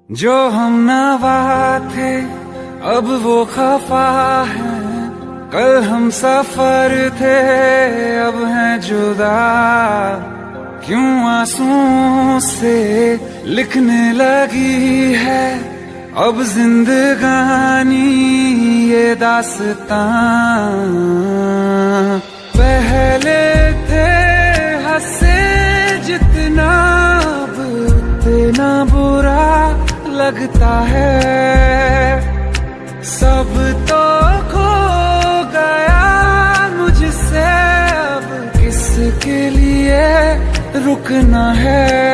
जो हम नवा थे अब वो खफा है, कल हम सफर थे अब हैं जुदा। क्यों आंसुओं से लिखने लगी है अब जिंदगानी ये दास्तां। पहले थे हंसे जितना अब उतना बुरा लगता है। सब तो खो गया मुझसे अब किसके लिए रुकना है।